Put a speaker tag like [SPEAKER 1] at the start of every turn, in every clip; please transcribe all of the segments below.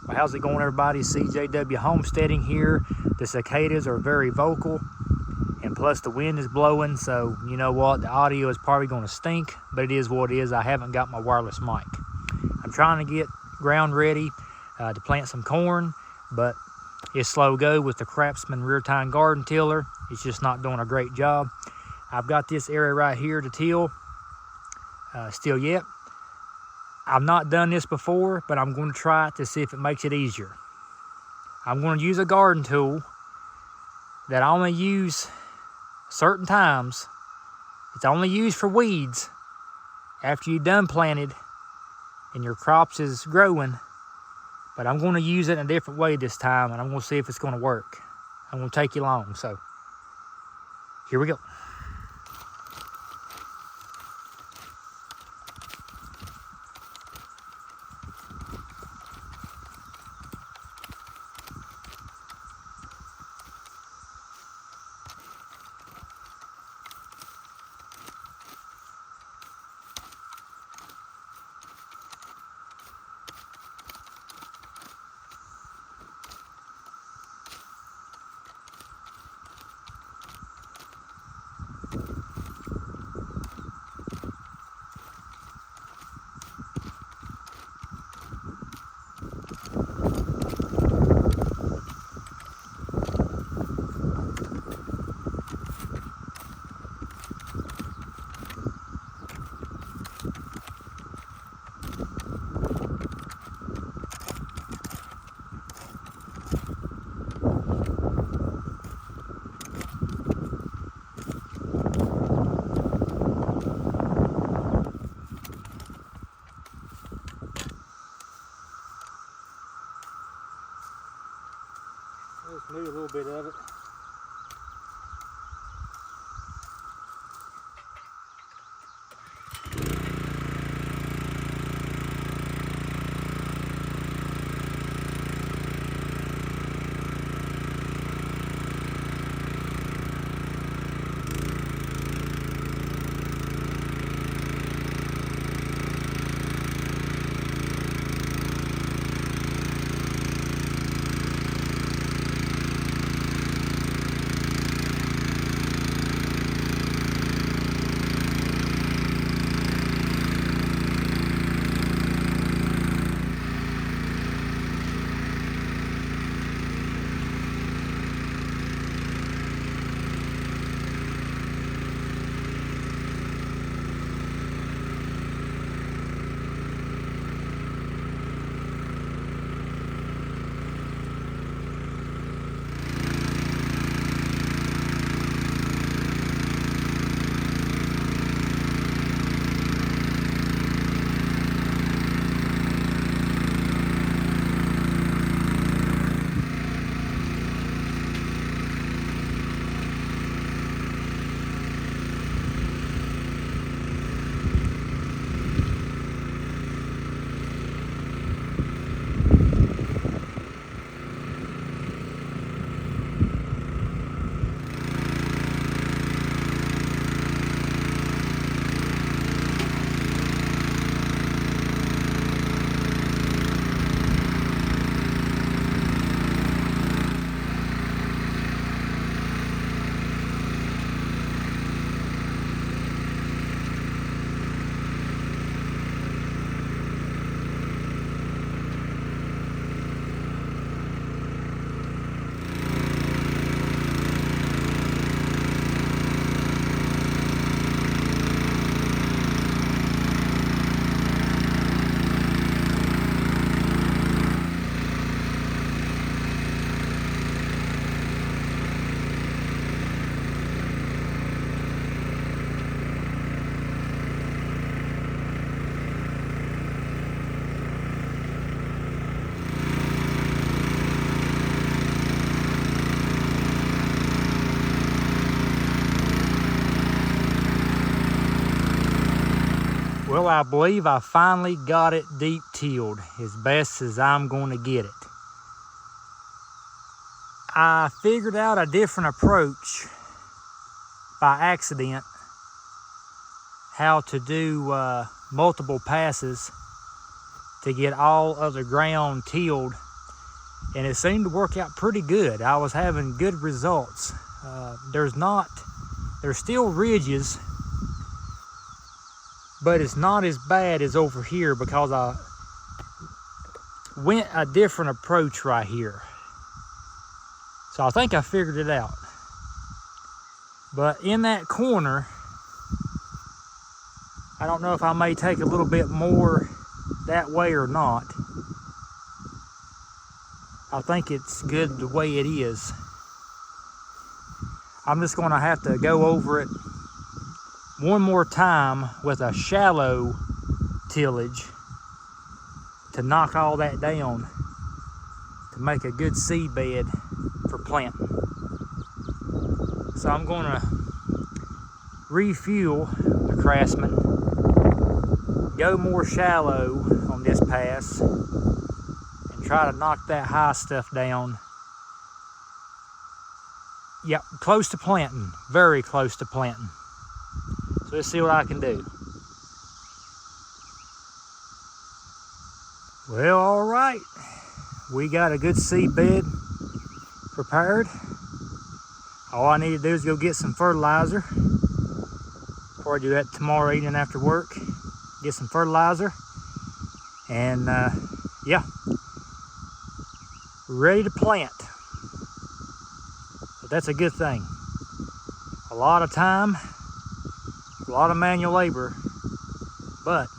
[SPEAKER 1] Well, how's it going, everybody? CJW Homesteading here. The cicadas are very vocal, and plus the wind is blowing, so you know what, the audio is probably going to stink, but it is what it is. I haven't got my wireless mic. I'm trying to get ground ready to plant some corn, but it's slow go with the Craftsman rear tine garden tiller. It's just not doing a great job. I've got this area right here to till still yet. I've not done this before, but I'm going to try it to see if it makes it easier. I'm going to use a garden tool that I only use certain times. It's only used for weeds after you're done planted and your crops is growing. But I'm going to use it in a different way this time, and I'm going to see if it's going to work. I'm going to take you along, so here we go. Let's move a little bit of it. Well, I believe I finally got it deep tilled as best as I'm going to get it. I figured out a different approach by accident, how to do multiple passes to get all of the ground tilled and it seemed to work out pretty good. I was having good results. There's still ridges, but it's not as bad as over here because I went a different approach right here. So I think I figured it out. But in that corner, I don't know if I may take a little bit more that way or not. I think it's good the way it is. I'm just gonna have to go over it one more time with a shallow tillage to knock all that down to make a good seed bed for planting. So I'm gonna refuel the Craftsman, go more shallow on this pass, and try to knock that high stuff down. Yep, close to planting, very close to planting. So let's see what I can do. Well, all right, we got a good seed bed prepared. All I need to do is go get some fertilizer. Probably do that tomorrow evening after work. Get some fertilizer, and yeah, ready to plant. So that's a good thing. A lot of time, a lot of manual labor, but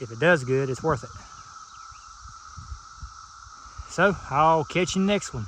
[SPEAKER 1] if it does good, it's worth it. So I'll catch you next one.